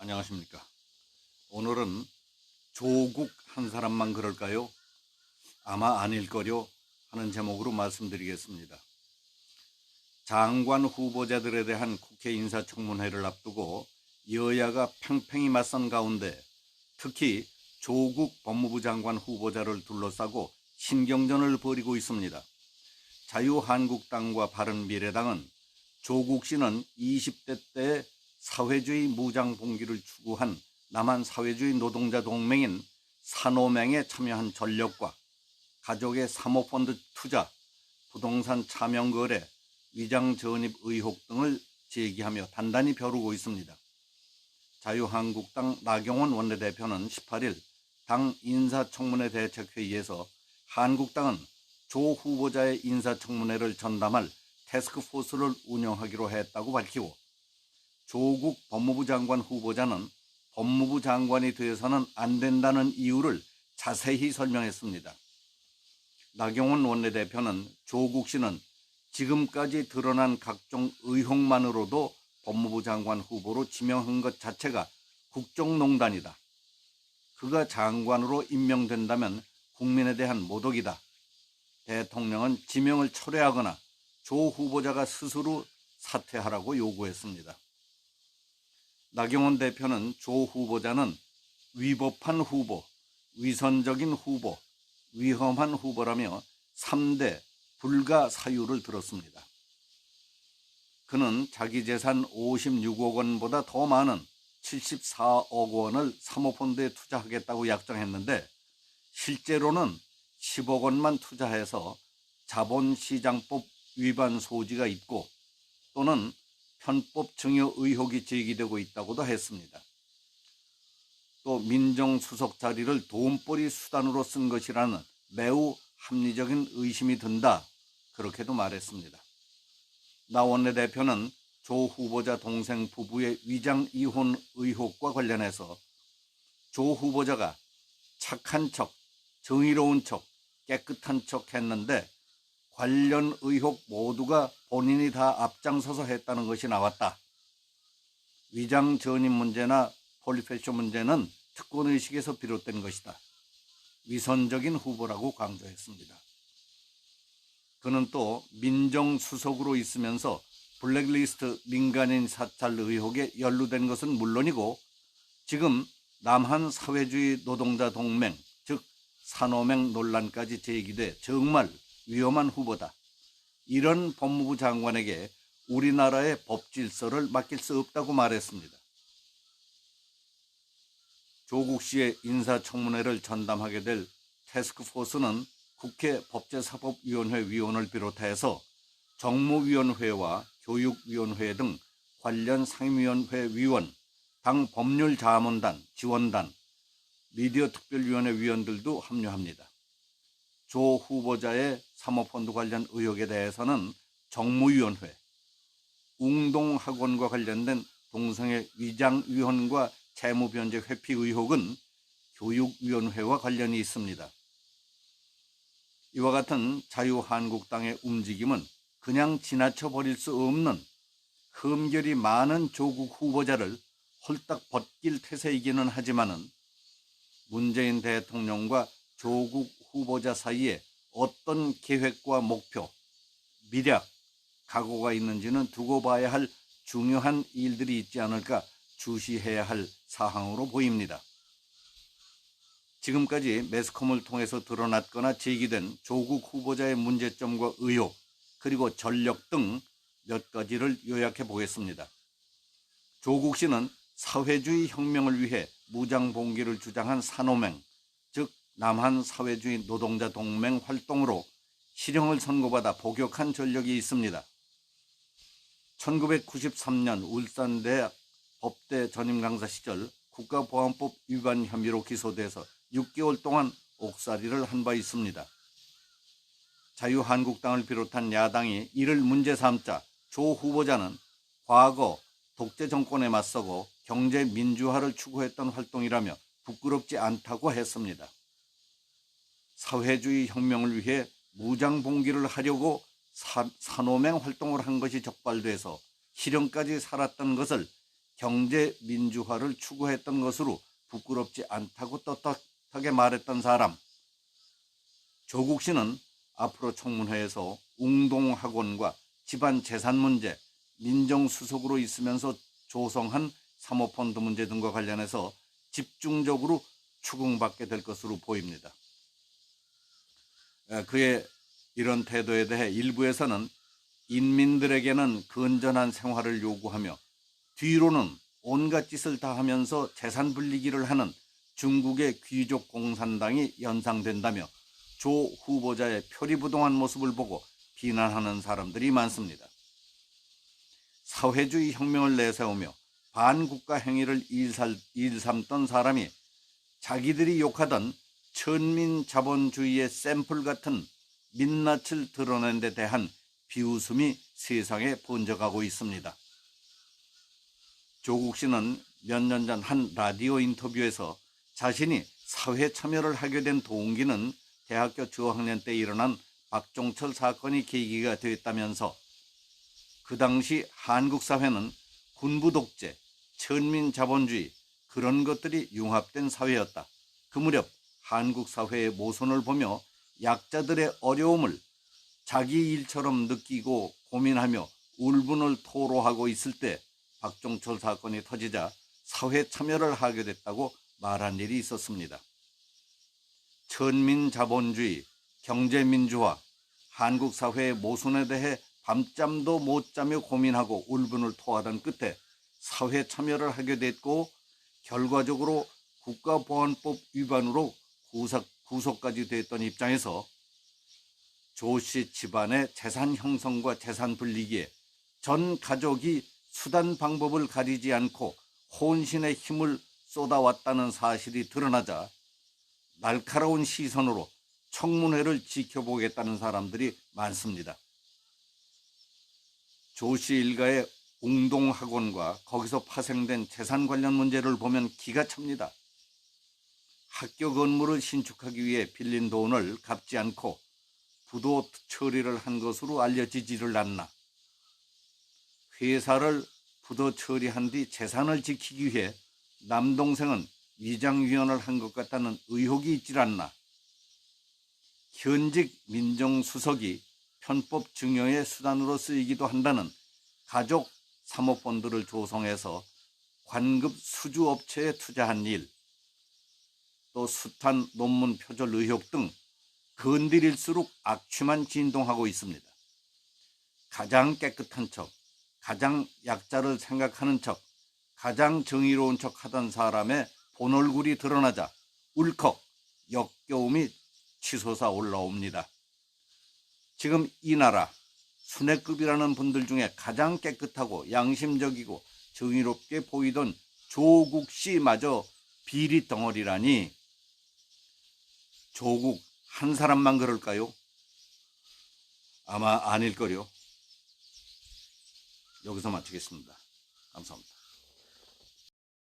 안녕하십니까. 오늘은 조국 한 사람만 그럴까요? 아마 아닐거려 하는 제목으로 말씀드리겠습니다. 장관 후보자들에 대한 국회 인사청문회를 앞두고 여야가 팽팽히 맞선 가운데 특히 조국 법무부 장관 후보자를 둘러싸고 신경전을 벌이고 있습니다. 자유한국당과 바른미래당은 조국 씨는 20대 때 사회주의 무장봉기를 추구한 남한 사회주의 노동자 동맹인 산호맹에 참여한 전력과 가족의 사모펀드 투자, 부동산 차명 거래, 위장 전입 의혹 등을 제기하며 단단히 벼르고 있습니다. 자유한국당 나경원 원내대표는 18일 당 인사청문회 대책회의에서 한국당은 조 후보자의 인사청문회를 전담할 태스크포스를 운영하기로 했다고 밝히고, 조국 법무부 장관 후보자는 법무부 장관이 되어서는 안 된다는 이유를 자세히 설명했습니다. 나경원 원내대표는 조국 씨는 지금까지 드러난 각종 의혹만으로도 법무부 장관 후보로 지명한 것 자체가 국정농단이다. 그가 장관으로 임명된다면 국민에 대한 모독이다. 대통령은 지명을 철회하거나 조 후보자가 스스로 사퇴하라고 요구했습니다. 나경원 대표는 조 후보자는 위법한 후보, 위선적인 후보, 위험한 후보라며 3대 불가 사유를 들었습니다. 그는 자기 재산 56억 원보다 더 많은 74억 원을 사모펀드에 투자하겠다고 약정했는데 실제로는 10억 원만 투자해서 자본시장법 위반 소지가 있고 또는 편법 증여 의혹이 제기되고 있다고도 했습니다. 또 민정수석 자리를 돈벌이 수단으로 쓴 것이라는 매우 합리적인 의심이 든다, 그렇게도 말했습니다. 나 원내대표는 조 후보자 동생 부부의 위장 이혼 의혹과 관련해서 조 후보자가 착한 척, 정의로운 척, 깨끗한 척 했는데 관련 의혹 모두가 본인이 다 앞장서서 했다는 것이 나왔다. 위장 전입 문제나 폴리페쇼 문제는 특권의식에서 비롯된 것이다. 위선적인 후보라고 강조했습니다. 그는 또 민정수석으로 있으면서 블랙리스트 민간인 사찰 의혹에 연루된 것은 물론이고 지금 남한 사회주의 노동자 동맹, 즉 산호맹 논란까지 제기돼 정말 위험한 후보다. 이런 법무부 장관에게 우리나라의 법 질서를 맡길 수 없다고 말했습니다. 조국 씨의 인사청문회를 전담하게 될 태스크포스는 국회 법제사법위원회 위원을 비롯해서 정무위원회와 교육위원회 등 관련 상임위원회 위원, 당 법률자문단, 지원단, 미디어특별위원회 위원들도 합류합니다. 조 후보자의 사모펀드 관련 의혹에 대해서는 정무위원회, 웅동학원과 관련된 동성애 위장위헌과 채무변제 회피 의혹은 교육위원회와 관련이 있습니다. 이와 같은 자유한국당의 움직임은 그냥 지나쳐 버릴 수 없는 흠결이 많은 조국 후보자를 홀딱 벗길 태세이기는 하지만은 문재인 대통령과 조국 후보자 사이에 어떤 계획과 목표, 미략, 각오가 있는지는 두고 봐야 할 중요한 일들이 있지 않을까 주시해야 할 사항으로 보입니다. 지금까지 매스컴을 통해서 드러났거나 제기된 조국 후보자의 문제점과 의혹, 그리고 전력 등 몇 가지를 요약해 보겠습니다. 조국 씨는 사회주의 혁명을 위해 무장봉기를 주장한 산호맹, 즉 남한 사회주의 노동자 동맹 활동으로 실형을 선고받아 복역한 전력이 있습니다. 1993년 울산대학 법대 전임 강사 시절 국가보안법 위반 혐의로 기소돼서 6개월 동안 옥살이를 한 바 있습니다. 자유한국당을 비롯한 야당이 이를 문제 삼자 조 후보자는 과거 독재 정권에 맞서고 경제 민주화를 추구했던 활동이라며 부끄럽지 않다고 했습니다. 사회주의 혁명을 위해 무장봉기를 하려고 산호맹 활동을 한 것이 적발돼서 실형까지 살았던 것을 경제 민주화를 추구했던 것으로 부끄럽지 않다고 떳떳하게 말했던 사람. 조국 씨는 앞으로 청문회에서 웅동학원과 집안 재산 문제, 민정수석으로 있으면서 조성한 사모펀드 문제 등과 관련해서 집중적으로 추궁받게 될 것으로 보입니다. 그의 이런 태도에 대해 일부에서는 인민들에게는 건전한 생활을 요구하며 뒤로는 온갖 짓을 다 하면서 재산 불리기를 하는 중국의 귀족 공산당이 연상된다며 조 후보자의 표리부동한 모습을 보고 비난하는 사람들이 많습니다. 사회주의 혁명을 내세우며 반국가 행위를 일삼던 사람이 자기들이 욕하던 천민자본주의의 샘플 같은 민낯을 드러낸 데 대한 비웃음이 세상에 번져가고 있습니다. 조국 씨는 몇 년 전 한 라디오 인터뷰에서 자신이 사회 참여를 하게 된 동기는 대학교 저학년 때 일어난 박종철 사건이 계기가 되었다면서 그 당시 한국 사회는 군부 독재, 천민 자본주의 그런 것들이 융합된 사회였다. 그 무렵 한국 사회의 모순을 보며 약자들의 어려움을 자기 일처럼 느끼고 고민하며 울분을 토로하고 있을 때 박종철 사건이 터지자 사회 참여를 하게 됐다고 말한 일이 있었습니다. 천민 자본주의, 경제민주화, 한국 사회의 모순에 대해 밤잠도 못 자며 고민하고 울분을 토하던 끝에 사회 참여를 하게 됐고 결과적으로 국가보안법 위반으로 구속까지 됐던 입장에서 조 씨 집안의 재산 형성과 재산 불리기에 전 가족이 수단 방법을 가리지 않고 혼신의 힘을 쏟아왔다는 사실이 드러나자 날카로운 시선으로 청문회를 지켜보겠다는 사람들이 많습니다. 조 씨 일가의 웅동학원과 거기서 파생된 재산 관련 문제를 보면 기가 찹니다. 학교 건물을 신축하기 위해 빌린 돈을 갚지 않고 부도 처리를 한 것으로 알려지지를 않나. 회사를 부도 처리한 뒤 재산을 지키기 위해 남동생은 위장위원을 한 것 같다는 의혹이 있질 않나. 현직 민정수석이 편법 증여의 수단으로 쓰이기도 한다는 가족 사모펀드를 조성해서 관급 수주업체에 투자한 일, 또 숱한 논문 표절 의혹 등 건드릴수록 악취만 진동하고 있습니다. 가장 깨끗한 척, 가장 약자를 생각하는 척, 가장 정의로운 척 하던 사람의 본 얼굴이 드러나자 울컥 역겨움이 치솟아 올라옵니다. 지금 이 나라 순회급이라는 분들 중에 가장 깨끗하고 양심적이고 정의롭게 보이던 조국 씨마저 비리 덩어리라니 조국 한 사람만 그럴까요? 아마 아닐걸요. 여기서 마치겠습니다. 감사합니다.